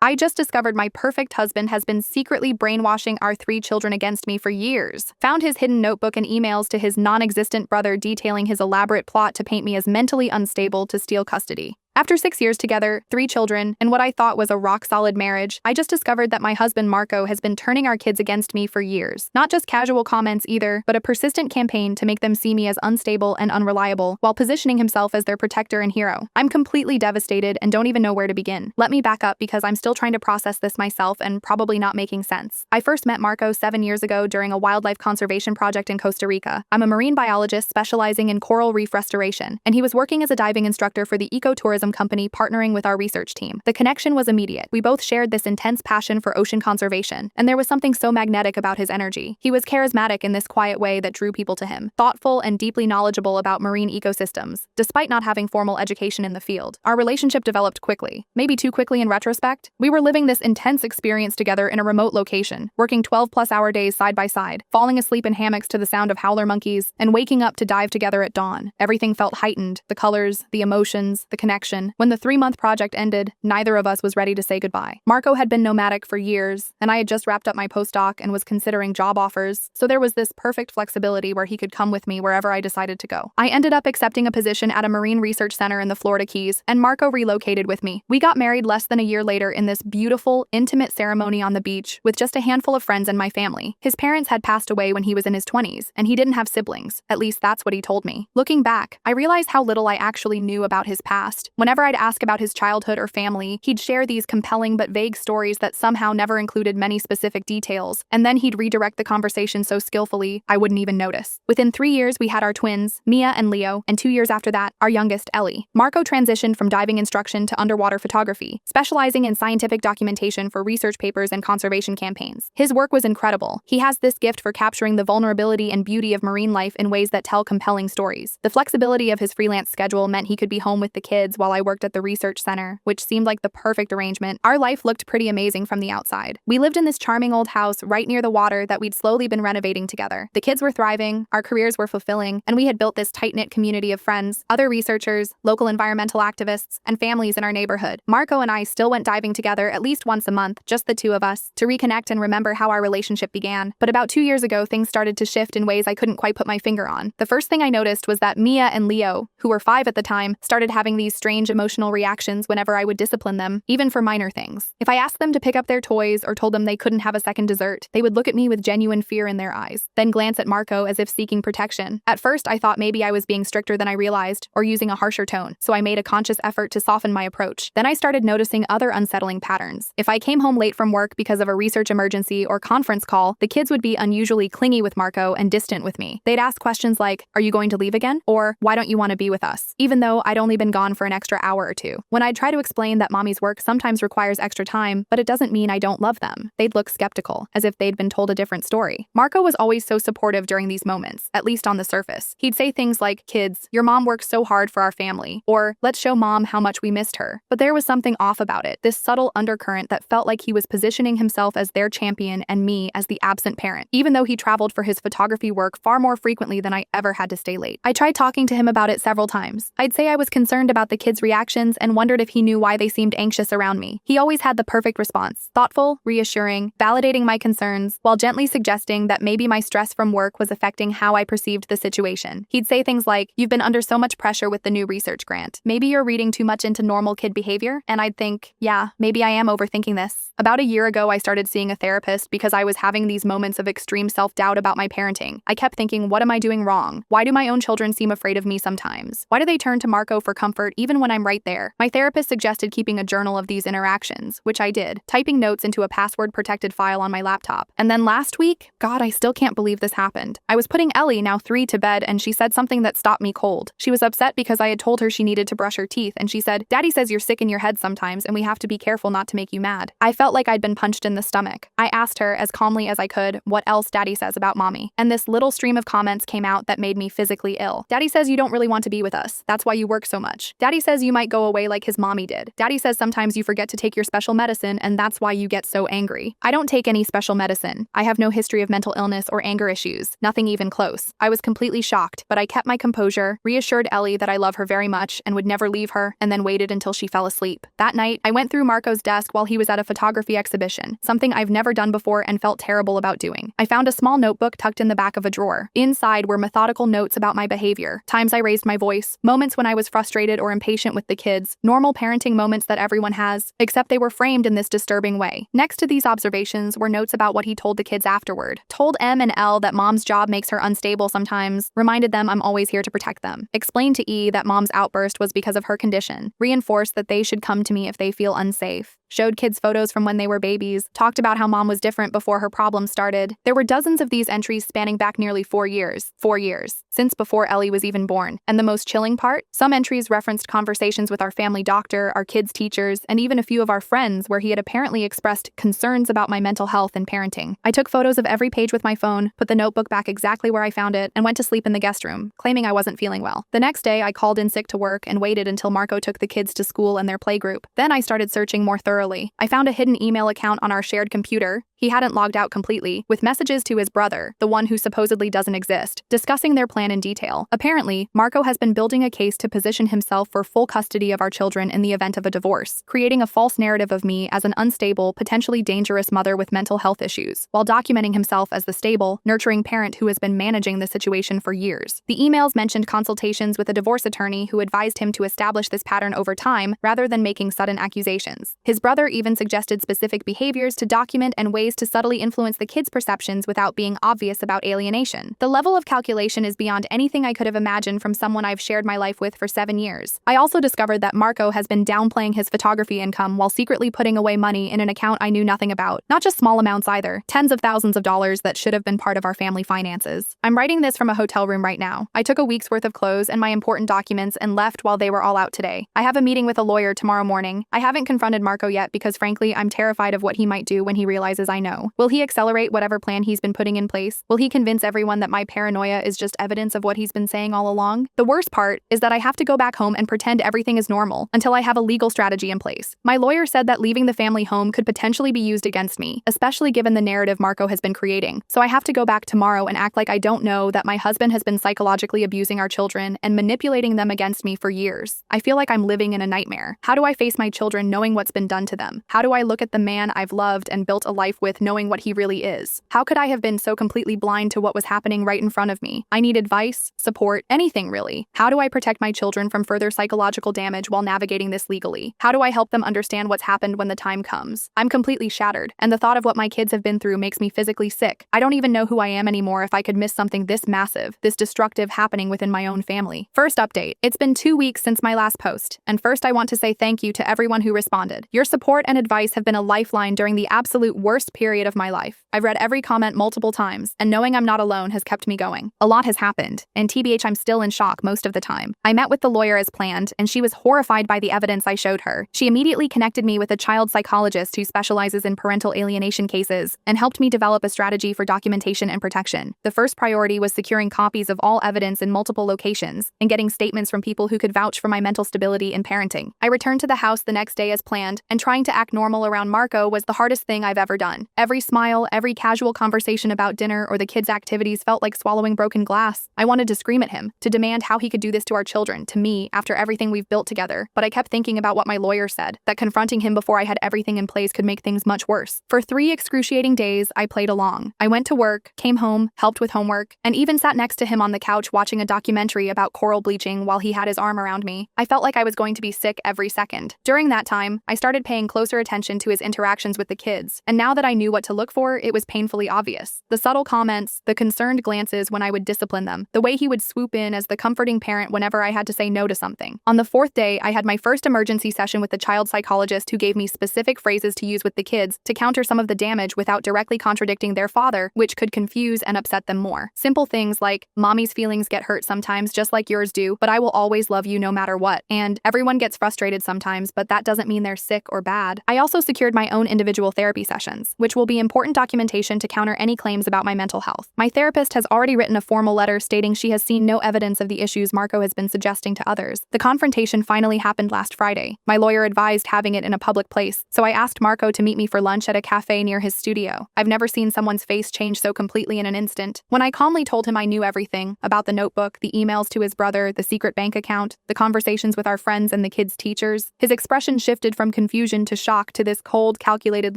I just discovered my perfect husband has been secretly brainwashing our 3 children against me for years. Found his hidden notebook and emails to his non-existent brother detailing his elaborate plot to paint me as mentally unstable to steal custody. After 6 years together, 3 children, and what I thought was a rock-solid marriage, I just discovered that my husband Marco has been turning our kids against me for years. Not just casual comments either, but a persistent campaign to make them see me as unstable and unreliable, while positioning himself as their protector and hero. I'm completely devastated and don't even know where to begin. Let me back up because I'm still trying to process this myself and probably not making sense. I first met Marco 7 years ago during a wildlife conservation project in Costa Rica. I'm a marine biologist specializing in coral reef restoration, and he was working as a diving instructor for the ecotourism company partnering with our research team. The connection was immediate. We both shared this intense passion for ocean conservation, and there was something so magnetic about his energy. He was charismatic in this quiet way that drew people to him, thoughtful and deeply knowledgeable about marine ecosystems, despite not having formal education in the field. Our relationship developed quickly, maybe too quickly in retrospect. We were living this intense experience together in a remote location, working 12-plus-hour days side by side, falling asleep in hammocks to the sound of howler monkeys, and waking up to dive together at dawn. Everything felt heightened, the colors, the emotions, the connection. When the 3-month project ended, neither of us was ready to say goodbye. Marco had been nomadic for years, and I had just wrapped up my postdoc and was considering job offers, so there was this perfect flexibility where he could come with me wherever I decided to go. I ended up accepting a position at a marine research center in the Florida Keys, and Marco relocated with me. We got married less than a year later in this beautiful, intimate ceremony on the beach with just a handful of friends and my family. His parents had passed away when he was in his 20s, and he didn't have siblings. At least that's what he told me. Looking back, I realized how little I actually knew about his past. Whenever I'd ask about his childhood or family, he'd share these compelling but vague stories that somehow never included many specific details, and then he'd redirect the conversation so skillfully I wouldn't even notice. Within 3 years, we had our twins, Mia and Leo, and 2 years after that, our youngest, Ellie. Marco transitioned from diving instruction to underwater photography, specializing in scientific documentation for research papers and conservation campaigns. His work was incredible. He has this gift for capturing the vulnerability and beauty of marine life in ways that tell compelling stories. The flexibility of his freelance schedule meant he could be home with the kids while I worked at the research center, which seemed like the perfect arrangement. Our life looked pretty amazing from the outside. We lived in this charming old house right near the water that we'd slowly been renovating together. The kids were thriving, our careers were fulfilling, and we had built this tight-knit community of friends, other researchers, local environmental activists, and families in our neighborhood. Marco and I still went diving together at least once a month, just the two of us, to reconnect and remember how our relationship began. But about 2 years ago, things started to shift in ways I couldn't quite put my finger on. The first thing I noticed was that Mia and Leo, who were 5 at the time, started having these strange emotional reactions whenever I would discipline them, even for minor things. If I asked them to pick up their toys or told them they couldn't have a second dessert, they would look at me with genuine fear in their eyes, then glance at Marco as if seeking protection. At first, I thought maybe I was being stricter than I realized, or using a harsher tone, so I made a conscious effort to soften my approach. Then I started noticing other unsettling patterns. If I came home late from work because of a research emergency or conference call, the kids would be unusually clingy with Marco and distant with me. They'd ask questions like, "Are you going to leave again?" or "Why don't you want to be with us?" even though I'd only been gone for an extra hour or two. When I'd try to explain that mommy's work sometimes requires extra time, but it doesn't mean I don't love them, they'd look skeptical, as if they'd been told a different story. Marco was always so supportive during these moments, at least on the surface. He'd say things like, "Kids, your mom works so hard for our family," or "Let's show mom how much we missed her." But there was something off about it, this subtle undercurrent that felt like he was positioning himself as their champion and me as the absent parent, even though he traveled for his photography work far more frequently than I ever had to stay late. I tried talking to him about it several times. I'd say I was concerned about the kids' reactions and wondered if he knew why they seemed anxious around me. He always had the perfect response, thoughtful, reassuring, validating my concerns, while gently suggesting that maybe my stress from work was affecting how I perceived the situation. He'd say things like, "You've been under so much pressure with the new research grant. Maybe you're reading too much into normal kid behavior?" And I'd think, yeah, maybe I am overthinking this. About a year ago, I started seeing a therapist because I was having these moments of extreme self-doubt about my parenting. I kept thinking, what am I doing wrong? Why do my own children seem afraid of me sometimes? Why do they turn to Marco for comfort even when I'm right there? My therapist suggested keeping a journal of these interactions, which I did, typing notes into a password-protected file on my laptop. And then last week, God, I still can't believe this happened. I was putting Ellie, now 3, to bed, and she said something that stopped me cold. She was upset because I had told her she needed to brush her teeth, and she said, "Daddy says you're sick in your head sometimes, and we have to be careful not to make you mad." I felt like I'd been punched in the stomach. I asked her, as calmly as I could, what else Daddy says about mommy, and this little stream of comments came out that made me physically ill. "Daddy says you don't really want to be with us. That's why you work so much. Daddy says says you might go away like his mommy did. Daddy says sometimes you forget to take your special medicine and that's why you get so angry. I don't take any special medicine. I have no history of mental illness or anger issues. Nothing even close. I was completely shocked, but I kept my composure, reassured Ellie that I love her very much and would never leave her, and then waited until she fell asleep. That night, I went through Marco's desk while he was at a photography exhibition, something I've never done before and felt terrible about doing. I found a small notebook tucked in the back of a drawer. Inside were methodical notes about my behavior, times I raised my voice, moments when I was frustrated or impatient with the kids, normal parenting moments that everyone has, except they were framed in this disturbing way. Next to these observations were notes about what he told the kids afterward. Told M and L that mom's job makes her unstable sometimes, reminded them I'm always here to protect them, explained to E that mom's outburst was because of her condition, reinforced that they should come to me if they feel unsafe, showed kids photos from when they were babies, talked about how mom was different before her problems started. There were dozens of these entries spanning back nearly 4 years. 4 years. Since before Ellie was even born. And the most chilling part? Some entries referenced conversations with our family doctor, our kids' teachers, and even a few of our friends where he had apparently expressed concerns about my mental health and parenting. I took photos of every page with my phone, put the notebook back exactly where I found it, and went to sleep in the guest room, claiming I wasn't feeling well. The next day, I called in sick to work and waited until Marco took the kids to school and their playgroup. Then I started searching more thoroughly. I found a hidden email account on our shared computer. He hadn't logged out completely, with messages to his brother, the one who supposedly doesn't exist, discussing their plan in detail. Apparently, Marco has been building a case to position himself for full custody of our children in the event of a divorce, creating a false narrative of me as an unstable, potentially dangerous mother with mental health issues, while documenting himself as the stable, nurturing parent who has been managing the situation for years. The emails mentioned consultations with a divorce attorney who advised him to establish this pattern over time rather than making sudden accusations. His brother even suggested specific behaviors to document and ways to subtly influence the kids' perceptions without being obvious about alienation. The level of calculation is beyond anything I could have imagined from someone I've shared my life with for 7 years. I also discovered that Marco has been downplaying his photography income while secretly putting away money in an account I knew nothing about. Not just small amounts either, tens of thousands of dollars that should have been part of our family finances. I'm writing this from a hotel room right now. I took a week's worth of clothes and my important documents and left while they were all out today. I have a meeting with a lawyer tomorrow morning. I haven't confronted Marco yet because frankly, I'm terrified of what he might do when he realizes I know. Will he accelerate whatever plan he's been putting in place? Will he convince everyone that my paranoia is just evidence of what he's been saying all along? The worst part is that I have to go back home and pretend everything is normal until I have a legal strategy in place. My lawyer said that leaving the family home could potentially be used against me, especially given the narrative Marco has been creating. So I have to go back tomorrow and act like I don't know that my husband has been psychologically abusing our children and manipulating them against me for years. I feel like I'm living in a nightmare. How do I face my children knowing what's been done to them? How do I look at the man I've loved and built a life with knowing what he really is? How could I have been so completely blind to what was happening right in front of me? I need advice, support, anything really. How do I protect my children from further psychological damage while navigating this legally? How do I help them understand what's happened when the time comes? I'm completely shattered, and the thought of what my kids have been through makes me physically sick. I don't even know who I am anymore if I could miss something this massive, this destructive happening within my own family. First update. It's been 2 weeks since my last post, and first I want to say thank you to everyone who responded. Your support and advice have been a lifeline during the absolute worst period of my life. I've read every comment multiple times, and knowing I'm not alone has kept me going. A lot has happened, and TBH I'm still in shock most of the time. I met with the lawyer as planned, and she was horrified by the evidence I showed her. She immediately connected me with a child psychologist who specializes in parental alienation cases, and helped me develop a strategy for documentation and protection. The first priority was securing copies of all evidence in multiple locations, and getting statements from people who could vouch for my mental stability in parenting. I returned to the house the next day as planned, and trying to act normal around Marco was the hardest thing I've ever done. Every smile, every casual conversation about dinner or the kids' activities felt like swallowing broken glass. I wanted to scream at him, to demand how he could do this to our children, to me, after everything we've built together, but I kept thinking about what my lawyer said, that confronting him before I had everything in place could make things much worse. For 3 excruciating days, I played along. I went to work, came home, helped with homework, and even sat next to him on the couch watching a documentary about coral bleaching while he had his arm around me. I felt like I was going to be sick every second. During that time, I started paying closer attention to his interactions with the kids, and now that I knew what to look for, it was painfully obvious. The subtle comments, the concerned glances when I would discipline them, the way he would swoop in as the comforting parent whenever I had to say no to something. On the 4th day, I had my first emergency session with the child psychologist who gave me specific phrases to use with the kids to counter some of the damage without directly contradicting their father, which could confuse and upset them more. Simple things like, mommy's feelings get hurt sometimes just like yours do, but I will always love you no matter what. And everyone gets frustrated sometimes, but that doesn't mean they're sick or or bad. I also secured my own individual therapy sessions, which will be important documentation to counter any claims about my mental health. My therapist has already written a formal letter stating she has seen no evidence of the issues Marco has been suggesting to others. The confrontation finally happened last Friday. My lawyer advised having it in a public place, so I asked Marco to meet me for lunch at a cafe near his studio. I've never seen someone's face change so completely in an instant. When I calmly told him I knew everything about the notebook, the emails to his brother, the secret bank account, the conversations with our friends and the kids' teachers, his expression shifted from confusion to shock to this cold, calculated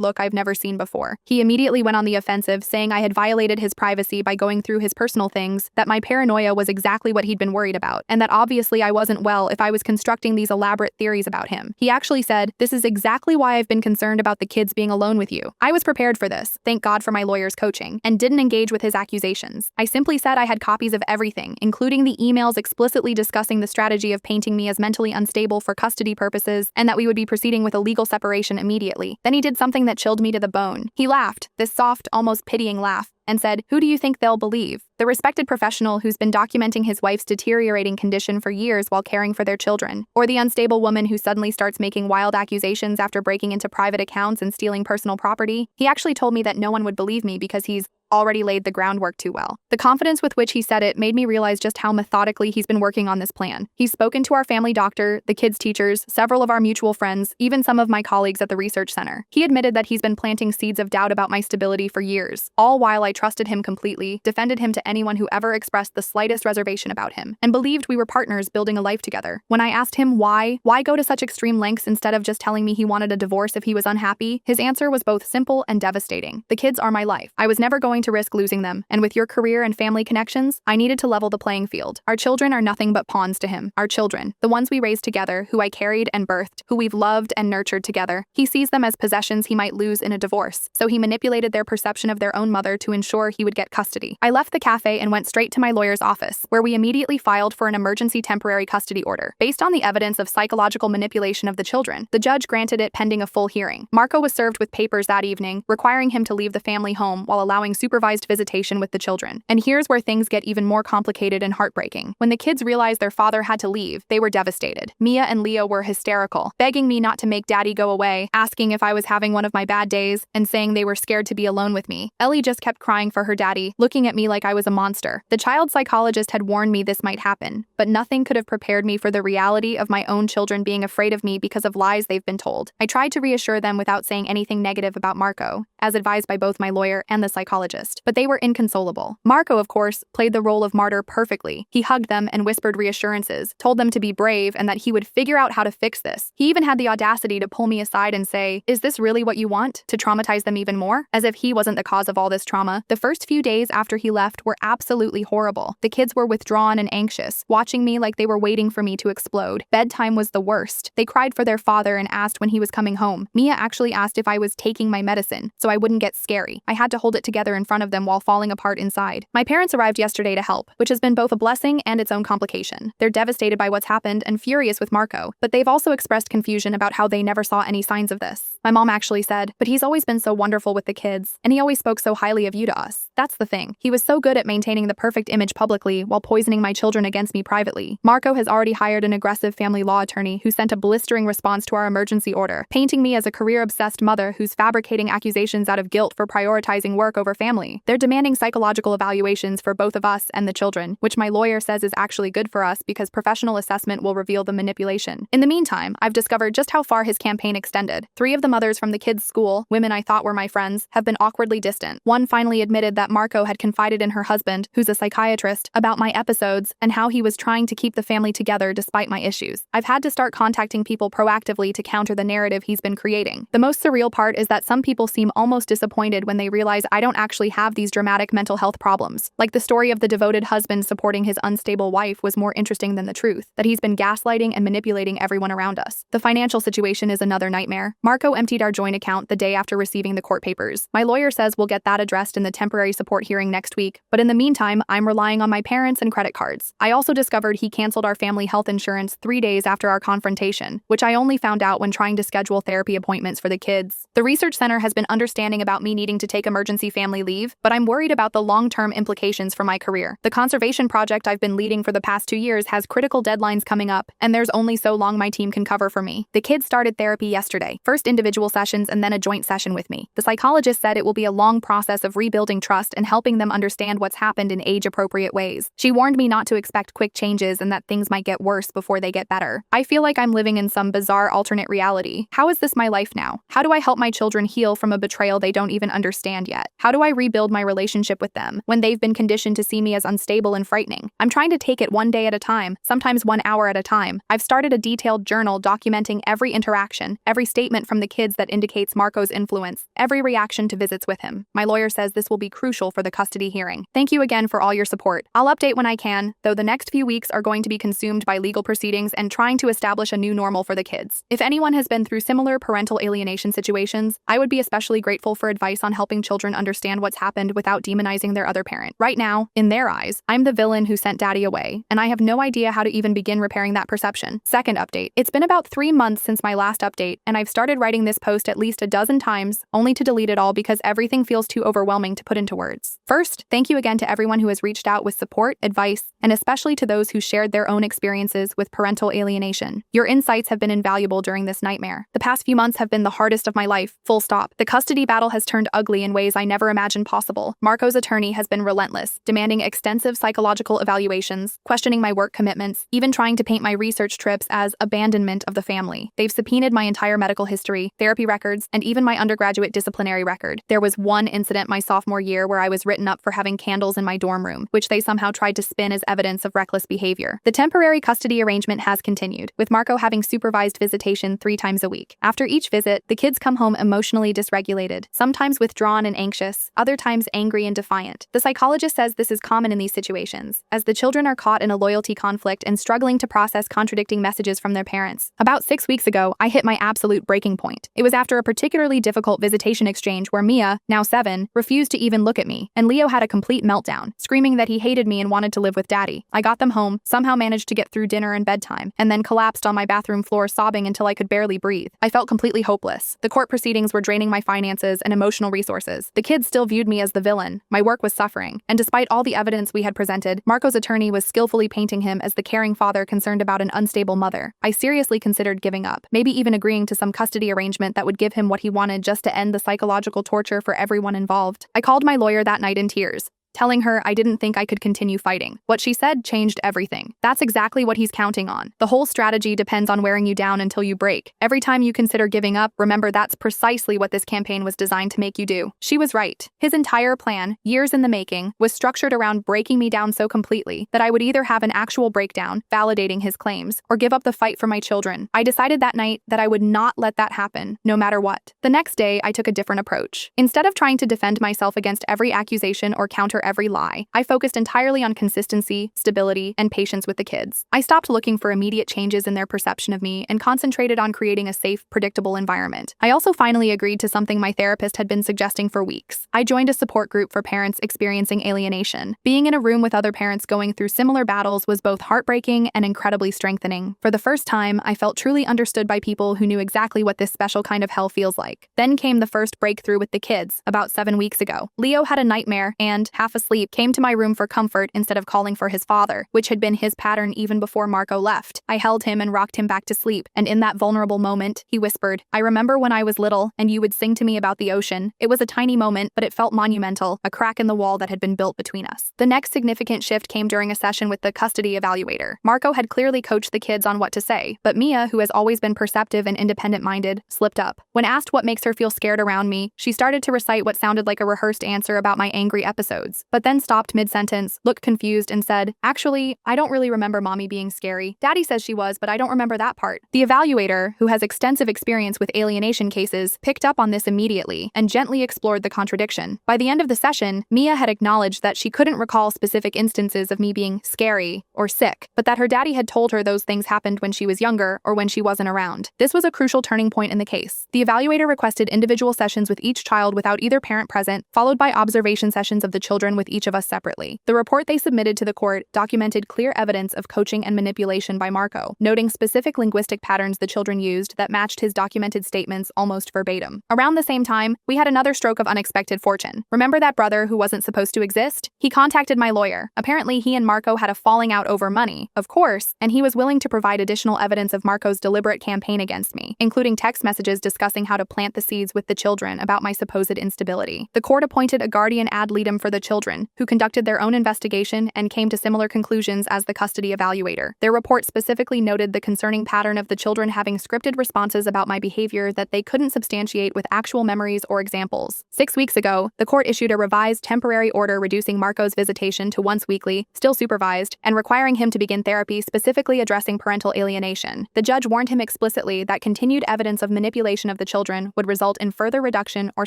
look I've never seen before. He immediately went on the offensive, saying I had violated his privacy by going through his personal things, that my paranoia was exactly what he'd been worried about, and that obviously I wasn't well if I was constructing these elaborate theories about him. He actually said, "This is exactly why I've been concerned about the kids being alone with you." I was prepared for this, thank God for my lawyer's coaching, and didn't engage with his accusations. I simply said I had copies of everything, including the emails explicitly discussing the strategy of painting me as mentally unstable for custody purposes, and that we would be proceeding with a legal separation immediately. Then he did something that chilled me to the bone. He laughed, this soft, almost pitying laugh, and said, "Who do you think they'll believe? The respected professional who's been documenting his wife's deteriorating condition for years while caring for their children? Or the unstable woman who suddenly starts making wild accusations after breaking into private accounts and stealing personal property?" He actually told me that no one would believe me because he's already laid the groundwork too well. The confidence with which he said it made me realize just how methodically he's been working on this plan. He's spoken to our family doctor, the kids' teachers, several of our mutual friends, even some of my colleagues at the research center. He admitted that he's been planting seeds of doubt about my stability for years, all while I trusted him completely, defended him to anyone who ever expressed the slightest reservation about him, and believed we were partners building a life together. When I asked him why go to such extreme lengths instead of just telling me he wanted a divorce if he was unhappy, his answer was both simple and devastating. The kids are my life. I was never going to risk losing them, and with your career and family connections, I needed to level the playing field. Our children are nothing but pawns to him. Our children, the ones we raised together, who I carried and birthed, who we've loved and nurtured together. He sees them as possessions he might lose in a divorce, so he manipulated their perception of their own mother to ensure he would get custody. I left the cafe and went straight to my lawyer's office, where we immediately filed for an emergency temporary custody order. Based on the evidence of psychological manipulation of the children, the judge granted it pending a full hearing. Marco was served with papers that evening, requiring him to leave the family home while allowing supervised visitation with the children. And here's where things get even more complicated and heartbreaking. When the kids realized their father had to leave, they were devastated. Mia and Leo were hysterical, begging me not to make daddy go away, asking if I was having one of my bad days, and saying they were scared to be alone with me. Ellie just kept crying for her daddy, looking at me like I was a monster. The child psychologist had warned me this might happen, but nothing could have prepared me for the reality of my own children being afraid of me because of lies they've been told. I tried to reassure them without saying anything negative about Marco, as advised by both my lawyer and the psychologist, but they were inconsolable. Marco, of course, played the role of martyr perfectly. He hugged them and whispered reassurances, told them to be brave and that he would figure out how to fix this. He even had the audacity to pull me aside and say, "Is this really what you want? To traumatize them even more?" As if he wasn't the cause of all this trauma. The first few days after he left were absolutely horrible. The kids were withdrawn and anxious, watching me like they were waiting for me to explode. Bedtime was the worst. They cried for their father and asked when he was coming home. Mia actually asked if I was taking my medicine, so I wouldn't get scary. I had to hold it together in front of them while falling apart inside. My parents arrived yesterday to help, which has been both a blessing and its own complication. They're devastated by what's happened and furious with Marco, but they've also expressed confusion about how they never saw any signs of this. My mom actually said, "But he's always been so wonderful with the kids, and he always spoke so highly of you to us." That's the thing. He was so good at maintaining the perfect image publicly while poisoning my children against me privately. Marco has already hired an aggressive family law attorney who sent a blistering response to our emergency order, painting me as a career-obsessed mother who's fabricating accusations out of guilt for prioritizing work over family. They're demanding psychological evaluations for both of us and the children, which my lawyer says is actually good for us because professional assessment will reveal the manipulation. In the meantime, I've discovered just how far his campaign extended. 3 of the mothers from the kids' school, women I thought were my friends, have been awkwardly distant. One finally admitted that Marco had confided in her husband, who's a psychiatrist, about my episodes and how he was trying to keep the family together despite my issues. I've had to start contacting people proactively to counter the narrative he's been creating. The most surreal part is that some people seem almost disappointed when they realize I don't actually have these dramatic mental health problems. Like the story of the devoted husband supporting his unstable wife was more interesting than the truth, that he's been gaslighting and manipulating everyone around us. The financial situation is another nightmare. Marco emptied our joint account the day after receiving the court papers. My lawyer says we'll get that addressed in the temporary support hearing next week, but in the meantime, I'm relying on my parents and credit cards. I also discovered he canceled our family health insurance 3 days after our confrontation, which I only found out when trying to schedule therapy appointments for the kids. The research center has been understanding about me needing to take emergency family leave leave, but I'm worried about the long-term implications for my career. The conservation project I've been leading for the past 2 years has critical deadlines coming up, and there's only so long my team can cover for me. The kids started therapy yesterday, first individual sessions and then a joint session with me. The psychologist said it will be a long process of rebuilding trust and helping them understand what's happened in age-appropriate ways. She warned me not to expect quick changes and that things might get worse before they get better. I feel like I'm living in some bizarre alternate reality. How is this my life now? How do I help my children heal from a betrayal they don't even understand yet? How do I rebuild my relationship with them when they've been conditioned to see me as unstable and frightening? I'm trying to take it one day at a time, sometimes 1 hour at a time. I've started a detailed journal documenting every interaction, every statement from the kids that indicates Marco's influence, every reaction to visits with him. My lawyer says this will be crucial for the custody hearing. Thank you again for all your support. I'll update when I can, though the next few weeks are going to be consumed by legal proceedings and trying to establish a new normal for the kids. If anyone has been through similar parental alienation situations, I would be especially grateful for advice on helping children understand what's happened without demonizing their other parent. Right now, in their eyes, I'm the villain who sent daddy away, and I have no idea how to even begin repairing that perception. Second update. It's been about 3 months since my last update, and I've started writing this post at least a dozen times, only to delete it all because everything feels too overwhelming to put into words. First, thank you again to everyone who has reached out with support, advice, and especially to those who shared their own experiences with parental alienation. Your insights have been invaluable during this nightmare. The past few months have been the hardest of my life, full stop. The custody battle has turned ugly in ways I never imagined possible. Marco's attorney has been relentless, demanding extensive psychological evaluations, questioning my work commitments, even trying to paint my research trips as abandonment of the family. They've subpoenaed my entire medical history, therapy records, and even my undergraduate disciplinary record. There was one incident my sophomore year where I was written up for having candles in my dorm room, which they somehow tried to spin as evidence of reckless behavior. The temporary custody arrangement has continued, with Marco having supervised visitation 3 times a week. After each visit, the kids come home emotionally dysregulated, sometimes withdrawn and anxious, other times angry and defiant. The psychologist says this is common in these situations, as the children are caught in a loyalty conflict and struggling to process contradicting messages from their parents. About 6 weeks ago, I hit my absolute breaking point. It was after a particularly difficult visitation exchange where Mia, now 7, refused to even look at me, and Leo had a complete meltdown, screaming that he hated me and wanted to live with daddy. I got them home, somehow managed to get through dinner and bedtime, and then collapsed on my bathroom floor sobbing until I could barely breathe. I felt completely hopeless. The court proceedings were draining my finances and emotional resources. The kids still viewed me as the villain. My work was suffering, and despite all the evidence we had presented, Marco's attorney was skillfully painting him as the caring father concerned about an unstable mother. I seriously considered giving up, maybe even agreeing to some custody arrangement that would give him what he wanted just to end the psychological torture for everyone involved. I called my lawyer that night in tears, telling her I didn't think I could continue fighting. What she said changed everything. That's exactly what he's counting on. The whole strategy depends on wearing you down until you break. Every time you consider giving up, remember that's precisely what this campaign was designed to make you do. She was right. His entire plan, years in the making, was structured around breaking me down so completely that I would either have an actual breakdown, validating his claims, or give up the fight for my children. I decided that night that I would not let that happen, no matter what. The next day, I took a different approach. Instead of trying to defend myself against every accusation or counter every lie, I focused entirely on consistency, stability, and patience with the kids. I stopped looking for immediate changes in their perception of me and concentrated on creating a safe, predictable environment. I also finally agreed to something my therapist had been suggesting for weeks. I joined a support group for parents experiencing alienation. Being in a room with other parents going through similar battles was both heartbreaking and incredibly strengthening. For the first time, I felt truly understood by people who knew exactly what this special kind of hell feels like. Then came the first breakthrough with the kids, about 7 weeks ago. Leo had a nightmare and, half asleep, came to my room for comfort instead of calling for his father, which had been his pattern even before Marco left. I held him and rocked him back to sleep, and in that vulnerable moment, he whispered, "I remember when I was little, and you would sing to me about the ocean." It was a tiny moment, but it felt monumental, a crack in the wall that had been built between us. The next significant shift came during a session with the custody evaluator. Marco had clearly coached the kids on what to say, but Mia, who has always been perceptive and independent-minded, slipped up. When asked what makes her feel scared around me, she started to recite what sounded like a rehearsed answer about my angry episodes, but then stopped mid-sentence, looked confused, and said, "Actually, I don't really remember mommy being scary. Daddy says she was, but I don't remember that part." The evaluator, who has extensive experience with alienation cases, picked up on this immediately and gently explored the contradiction. By the end of the session, Mia had acknowledged that she couldn't recall specific instances of me being scary or sick, but that her daddy had told her those things happened when she was younger or when she wasn't around. This was a crucial turning point in the case. The evaluator requested individual sessions with each child without either parent present, followed by observation sessions of the children children with each of us separately. The report they submitted to the court documented clear evidence of coaching and manipulation by Marco, noting specific linguistic patterns the children used that matched his documented statements almost verbatim. Around the same time, we had another stroke of unexpected fortune. Remember that brother who wasn't supposed to exist? He contacted my lawyer. Apparently, he and Marco had a falling out over money, of course, and he was willing to provide additional evidence of Marco's deliberate campaign against me, including text messages discussing how to plant the seeds with the children about my supposed instability. The court appointed a guardian ad litem for the children, who conducted their own investigation and came to similar conclusions as the custody evaluator. Their report specifically noted the concerning pattern of the children having scripted responses about my behavior that they couldn't substantiate with actual memories or examples. 6 weeks ago, the court issued a revised temporary order reducing Marco's visitation to once weekly, still supervised, and requiring him to begin therapy specifically addressing parental alienation. The judge warned him explicitly that continued evidence of manipulation of the children would result in further reduction or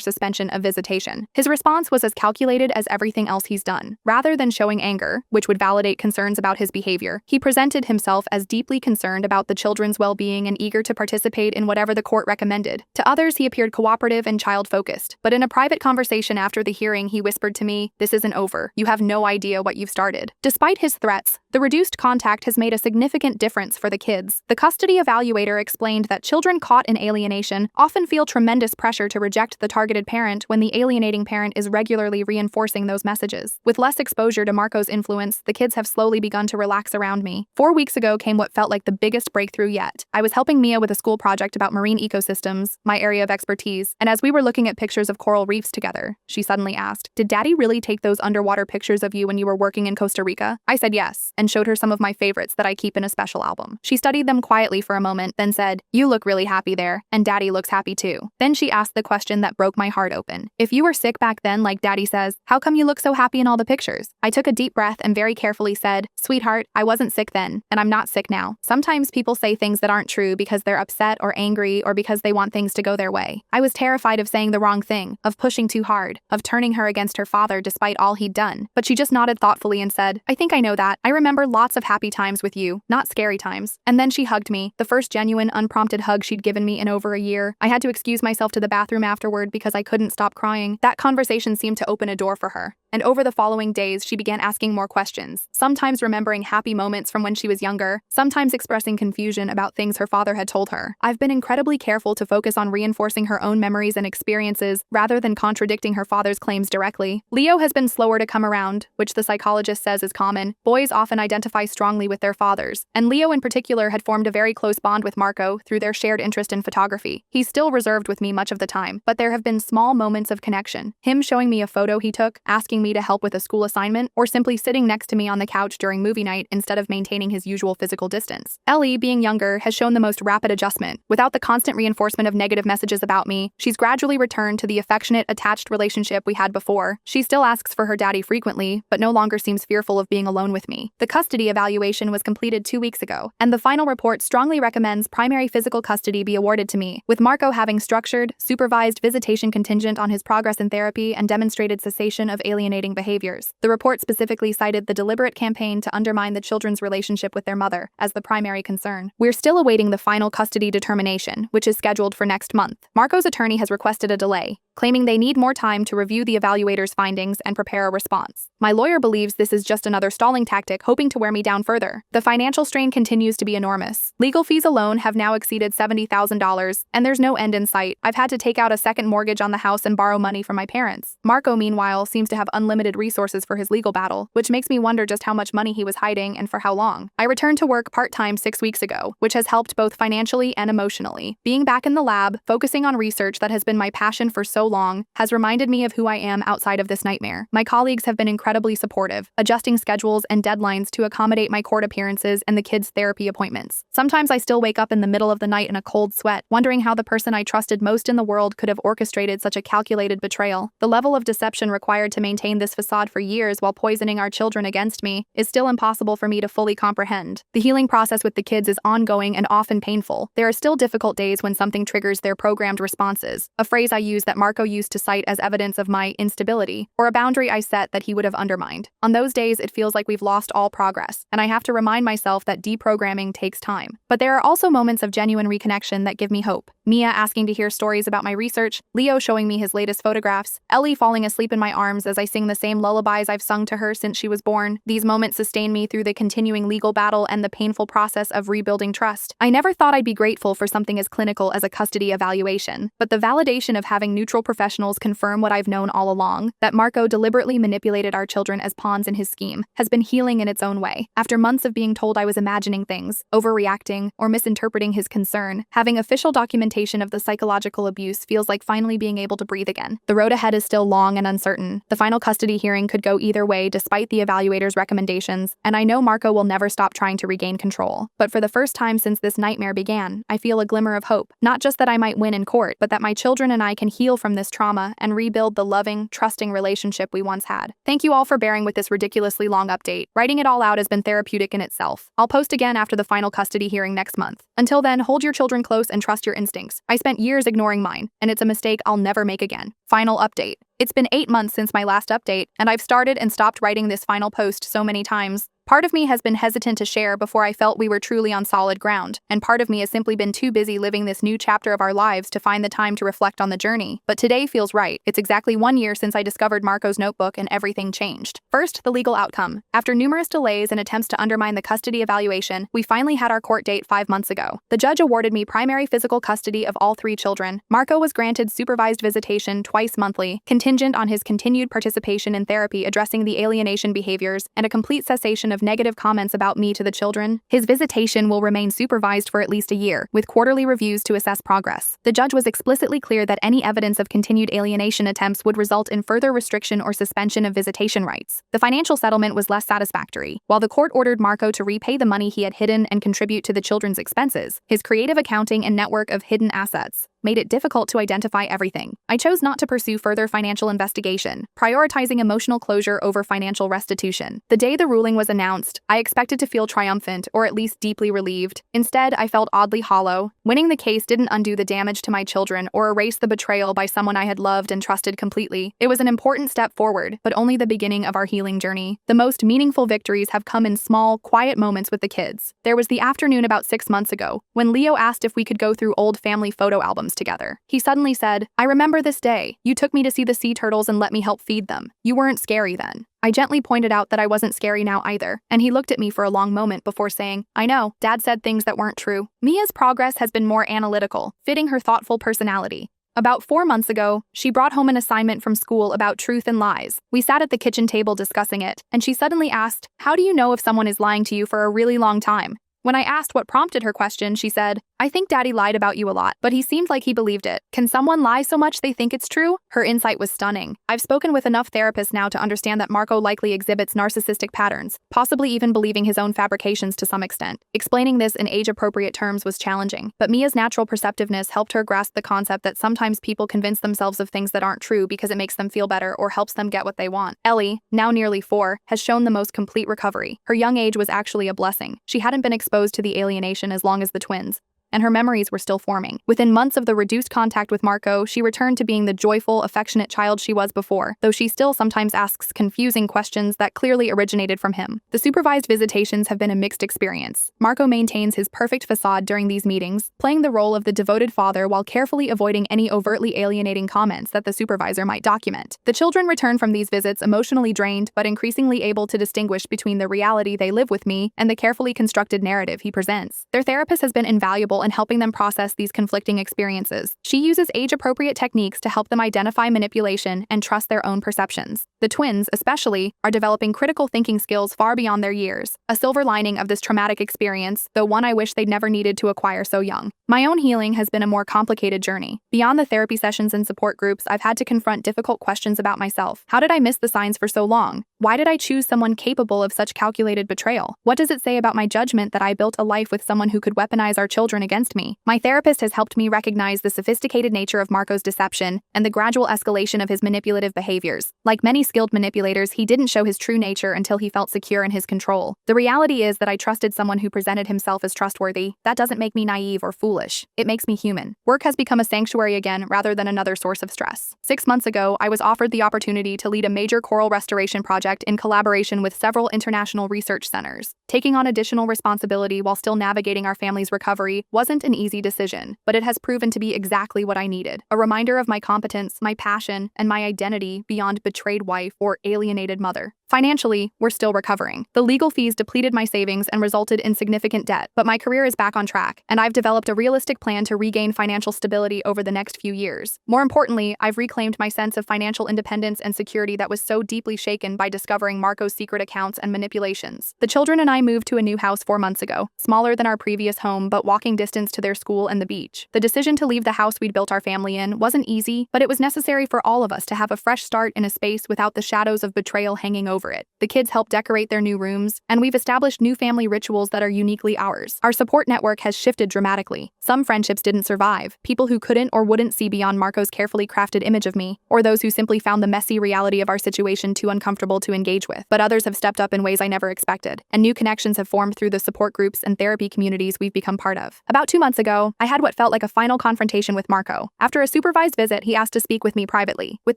suspension of visitation. His response was as calculated as everything else he's done. Rather than showing anger, which would validate concerns about his behavior, he presented himself as deeply concerned about the children's well-being and eager to participate in whatever the court recommended. To others, he appeared cooperative and child-focused, but in a private conversation after the hearing, he whispered to me, "This isn't over. You have no idea what you've started." Despite his threats, the reduced contact has made a significant difference for the kids. The custody evaluator explained that children caught in alienation often feel tremendous pressure to reject the targeted parent when the alienating parent is regularly reinforcing those messages. With less exposure to Marco's influence, the kids have slowly begun to relax around me. 4 weeks ago came what felt like the biggest breakthrough yet. I was helping Mia with a school project about marine ecosystems, my area of expertise, and as we were looking at pictures of coral reefs together, she suddenly asked, "Did Daddy really take those underwater pictures of you when you were working in Costa Rica?" I said yes, and showed her some of my favorites that I keep in a special album. She studied them quietly for a moment, then said, "You look really happy there, and Daddy looks happy too." Then she asked the question that broke my heart open. "If you were sick back then, like Daddy says, how come you look so happy in all the pictures?" I took a deep breath and very carefully said, "Sweetheart, I wasn't sick then, and I'm not sick now." Sometimes people say things that aren't true because they're upset or angry or because they want things to go their way. I was terrified of saying the wrong thing, of pushing too hard, of turning her against her father despite all he'd done. But she just nodded thoughtfully and said, "I think I know that. I remember lots of happy times with you, not scary times." And then she hugged me, the first genuine, unprompted hug she'd given me in over a year. I had to excuse myself to the bathroom afterward because I couldn't stop crying. That conversation seemed to open a door for her. And over the following days, she began asking more questions, sometimes remembering happy moments from when she was younger, sometimes expressing confusion about things her father had told her. I've been incredibly careful to focus on reinforcing her own memories and experiences rather than contradicting her father's claims directly. Leo has been slower to come around, which the psychologist says is common. Boys often identify strongly with their fathers, and Leo in particular had formed a very close bond with Marco through their shared interest in photography. He's still reserved with me much of the time, but there have been small moments of connection. Him showing me a photo he took, asking me to help with a school assignment, or simply sitting next to me on the couch during movie night instead of maintaining his usual physical distance. Ellie, being younger, has shown the most rapid adjustment. Without the constant reinforcement of negative messages about me, she's gradually returned to the affectionate, attached relationship we had before. She still asks for her daddy frequently, but no longer seems fearful of being alone with me. The custody evaluation was completed 2 weeks ago, and the final report strongly recommends primary physical custody be awarded to me, with Marco having structured, supervised visitation contingent on his progress in therapy and demonstrated cessation of alienating behaviors. The report specifically cited the deliberate campaign to undermine the children's relationship with their mother as the primary concern. We're still awaiting the final custody determination, which is scheduled for next month. Marco's attorney has requested a delay, claiming they need more time to review the evaluator's findings and prepare a response. My lawyer believes this is just another stalling tactic, hoping to wear me down further. The financial strain continues to be enormous. Legal fees alone have now exceeded $70,000, and there's no end in sight. I've had to take out a second mortgage on the house and borrow money from my parents. Marco, meanwhile, seems to have unlimited resources for his legal battle, which makes me wonder just how much money he was hiding and for how long. I returned to work part-time 6 weeks ago, which has helped both financially and emotionally. Being back in the lab, focusing on research that has been my passion for so long, has reminded me of who I am outside of this nightmare. My colleagues have been incredibly supportive, adjusting schedules and deadlines to accommodate my court appearances and the kids' therapy appointments. Sometimes I still wake up in the middle of the night in a cold sweat, wondering how the person I trusted most in the world could have orchestrated such a calculated betrayal. The level of deception required to maintain this facade for years while poisoning our children against me is still impossible for me to fully comprehend. The healing process with the kids is ongoing and often painful. There are still difficult days when something triggers their programmed responses, a phrase I use that Marco Marco used to cite as evidence of my instability, or a boundary I set that he would have undermined. On those days, it feels like we've lost all progress, and I have to remind myself that deprogramming takes time. But there are also moments of genuine reconnection that give me hope. Mia asking to hear stories about my research, Leo showing me his latest photographs, Ellie falling asleep in my arms as I sing the same lullabies I've sung to her since she was born. These moments sustain me through the continuing legal battle and the painful process of rebuilding trust. I never thought I'd be grateful for something as clinical as a custody evaluation, but the validation of having neutral professionals confirm what I've known all along, that Marco deliberately manipulated our children as pawns in his scheme, has been healing in its own way. After months of being told I was imagining things, overreacting, or misinterpreting his concern, having official documentation of the psychological abuse feels like finally being able to breathe again. The road ahead is still long and uncertain. The final custody hearing could go either way despite the evaluator's recommendations, and I know Marco will never stop trying to regain control. But for the first time since this nightmare began, I feel a glimmer of hope. Not just that I might win in court, but that my children and I can heal from this trauma and rebuild the loving, trusting relationship we once had. Thank you all for bearing with this ridiculously long update. Writing it all out has been therapeutic in itself. I'll post again after the final custody hearing next month. Until then, hold your children close and trust your instincts. I spent years ignoring mine, and it's a mistake I'll never make again. Final update. It's been 8 months since my last update, and I've started and stopped writing this final post so many times. Part of me has been hesitant to share before I felt we were truly on solid ground, and part of me has simply been too busy living this new chapter of our lives to find the time to reflect on the journey. But today feels right. It's exactly 1 year since I discovered Marco's notebook and everything changed. First, the legal outcome. After numerous delays and attempts to undermine the custody evaluation, we finally had our court date 5 months ago. The judge awarded me primary physical custody of all 3 children. Marco was granted supervised visitation twice monthly, contingent on his continued participation in therapy addressing the alienation behaviors and a complete cessation of negative comments about me to the children. His visitation will remain supervised for at least a year, with quarterly reviews to assess progress. The judge was explicitly clear that any evidence of continued alienation attempts would result in further restriction or suspension of visitation rights. The financial settlement was less satisfactory. While the court ordered Marco to repay the money he had hidden and contribute to the children's expenses, his creative accounting and network of hidden assets made it difficult to identify everything. I chose not to pursue further financial investigation, prioritizing emotional closure over financial restitution. The day the ruling was announced, I expected to feel triumphant, or at least deeply relieved. Instead, I felt oddly hollow. Winning the case didn't undo the damage to my children or erase the betrayal by someone I had loved and trusted completely. It was an important step forward, but only the beginning of our healing journey. The most meaningful victories have come in small, quiet moments with the kids. There was the afternoon about 6 months ago, when Leo asked if we could go through old family photo albums together. He suddenly said, "I remember this day. You took me to see the sea turtles and let me help feed them. You weren't scary then." I gently pointed out that I wasn't scary now either, and he looked at me for a long moment before saying, "I know, Dad said things that weren't true." Mia's progress has been more analytical, fitting her thoughtful personality. About 4 months ago, she brought home an assignment from school about truth and lies. We sat at the kitchen table discussing it, and she suddenly asked, "How do you know if someone is lying to you for a really long time?" When I asked what prompted her question, she said, "I think Daddy lied about you a lot, but he seemed like he believed it. Can someone lie so much they think it's true?" Her insight was stunning. I've spoken with enough therapists now to understand that Marco likely exhibits narcissistic patterns, possibly even believing his own fabrications to some extent. Explaining this in age-appropriate terms was challenging, but Mia's natural perceptiveness helped her grasp the concept that sometimes people convince themselves of things that aren't true because it makes them feel better or helps them get what they want. Ellie, now nearly 4, has shown the most complete recovery. Her young age was actually a blessing. She hadn't been exposed to the alienation as long as the twins, and her memories were still forming. Within months of the reduced contact with Marco, she returned to being the joyful, affectionate child she was before, though she still sometimes asks confusing questions that clearly originated from him. The supervised visitations have been a mixed experience. Marco maintains his perfect facade during these meetings, playing the role of the devoted father while carefully avoiding any overtly alienating comments that the supervisor might document. The children return from these visits emotionally drained, but increasingly able to distinguish between the reality they live with me and the carefully constructed narrative he presents. Their therapist has been invaluable in helping them process these conflicting experiences. She uses age-appropriate techniques to help them identify manipulation and trust their own perceptions. The twins, especially, are developing critical thinking skills far beyond their years, a silver lining of this traumatic experience, though one I wish they'd never needed to acquire so young. My own healing has been a more complicated journey. Beyond the therapy sessions and support groups, I've had to confront difficult questions about myself. How did I miss the signs for so long? Why did I choose someone capable of such calculated betrayal? What does it say about my judgment that I built a life with someone who could weaponize our children against me? My therapist has helped me recognize the sophisticated nature of Marco's deception and the gradual escalation of his manipulative behaviors. Like many skilled manipulators, he didn't show his true nature until he felt secure in his control. The reality is that I trusted someone who presented himself as trustworthy. That doesn't make me naive or foolish. It makes me human. Work has become a sanctuary again rather than another source of stress. 6 months ago, I was offered the opportunity to lead a major coral restoration project in collaboration with several international research centers. Taking on additional responsibility while still navigating our family's recovery wasn't an easy decision, but it has proven to be exactly what I needed. A reminder of my competence, my passion, and my identity beyond betrayed wife or alienated mother. Financially, we're still recovering. The legal fees depleted my savings and resulted in significant debt, but my career is back on track, and I've developed a realistic plan to regain financial stability over the next few years. More importantly, I've reclaimed my sense of financial independence and security that was so deeply shaken by discovering Marco's secret accounts and manipulations. The children and I moved to a new house 4 months ago, smaller than our previous home but walking distance to their school and the beach. The decision to leave the house we'd built our family in wasn't easy, but it was necessary for all of us to have a fresh start in a space without the shadows of betrayal hanging over it. The kids helped decorate their new rooms, and we've established new family rituals that are uniquely ours. Our support network has shifted dramatically. Some friendships didn't survive, people who couldn't or wouldn't see beyond Marco's carefully crafted image of me, or those who simply found the messy reality of our situation too uncomfortable to engage with. But others have stepped up in ways I never expected, and new connections have formed through the support groups and therapy communities we've become part of. About 2 months ago, I had what felt like a final confrontation with Marco. After a supervised visit, he asked to speak with me privately, with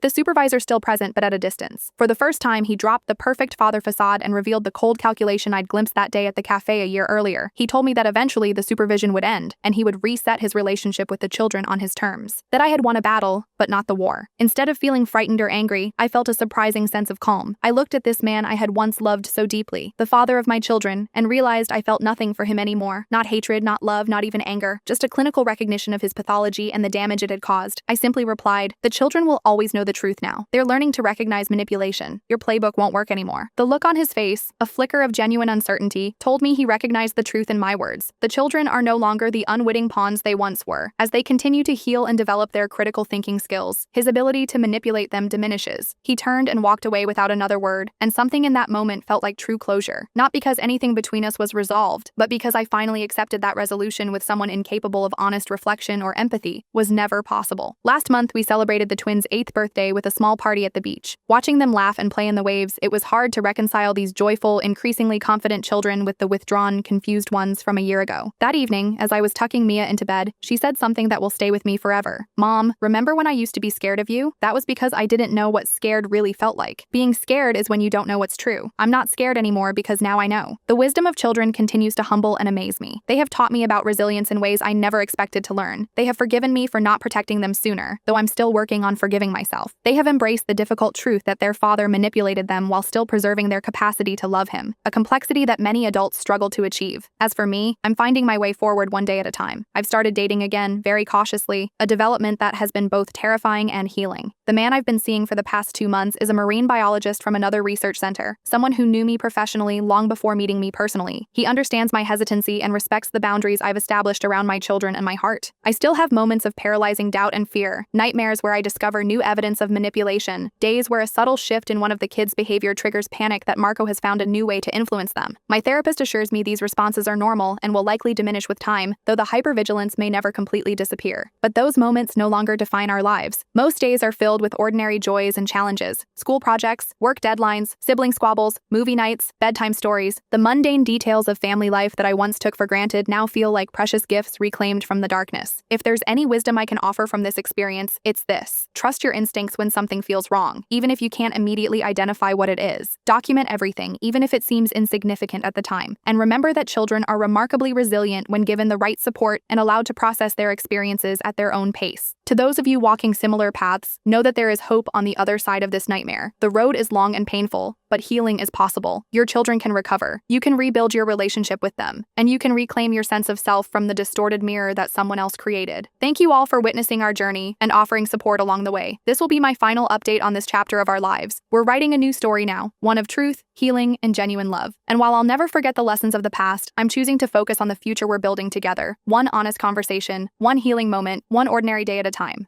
the supervisor still present but at a distance. For the first time, he dropped the perfect father facade and revealed the cold calculation I'd glimpsed that day at the cafe a year earlier. He told me that eventually the supervision would end, and he would reset his relationship with the children on his terms. That I had won a battle, but not the war. Instead of feeling frightened or angry, I felt a surprising sense of calm. I looked at this man I had once loved so deeply, the father of my children, and realized I felt nothing for him anymore. Not hatred, not love, not even anger, just a clinical recognition of his pathology and the damage it had caused. I simply replied, "The children will always know the truth now. They're learning to recognize manipulation. Your playbook won't work anymore." The look on his face, a flicker of genuine uncertainty, told me he recognized the truth in my words. The children are no longer the unwitting pawns they once were. As they continue to heal and develop their critical thinking skills, his ability to manipulate them diminishes. He turned and walked away without another word, and something in that moment felt like true closure. Not because anything between us was resolved, but because I finally accepted that resolution with someone incapable of honest reflection or empathy was never possible. Last month, we celebrated the twins' 8th birthday with a small party at the beach. Watching them laugh and play in the waves, it was hard to reconcile these joyful, increasingly confident children with the withdrawn, confused ones from a year ago. That evening, as I was tucking Mia into bed, she said something that will stay with me forever. "Mom, remember when I used to be scared of you? That was because I didn't know what scared really felt like. Being scared is when you don't know what's true. I'm not scared anymore because now I know." The wisdom of children continues to humble and amaze me. They have taught me about resilience in ways I never expected to learn. They have forgiven me for not protecting them sooner, though I'm still working on forgiving myself. They have embraced the difficult truth that their father manipulated them while still preserving their capacity to love him, a complexity that many adults struggle to achieve. As for me, I'm finding my way forward one day at a time. I've started dating again, very cautiously, a development that has been both terrifying and healing. The man I've been seeing for the past 2 months is a marine biologist from another research center, someone who knew me professionally long before meeting me personally. He understands my hesitancy and respects the boundaries I've established around my children and my heart. I still have moments of paralyzing doubt and fear, nightmares where I discover new evidence of manipulation, days where a subtle shift in one of the kids' behavior triggers panic that Marco has found a new way to influence them. My therapist assures me these responses are normal and will likely diminish with time, though the hypervigilance may never completely disappear. But those moments no longer define our lives. Most days are filled with ordinary joys and challenges: school projects, work deadlines, sibling squabbles, movie nights, bedtime stories. The mundane details of family life that I once took for granted now feel like precious gifts reclaimed from the darkness. If there's any wisdom I can offer from this experience, it's this: trust your instincts when something feels wrong, even if you can't immediately identify what it is. Document everything, even if it seems insignificant at the time. And remember that children are remarkably resilient when given the right support and allowed to process their experiences at their own pace. To those of you walking similar paths, know that there is hope on the other side of this nightmare. The road is long and painful, but healing is possible. Your children can recover. You can rebuild your relationship with them, and you can reclaim your sense of self from the distorted mirror that someone else created. Thank you all for witnessing our journey and offering support along the way. This will be my final update on this chapter of our lives. We're writing a new story now, one of truth, healing, and genuine love. And while I'll never forget the lessons of the past, I'm choosing to focus on the future we're building together. One honest conversation, one healing moment, one ordinary day at a time.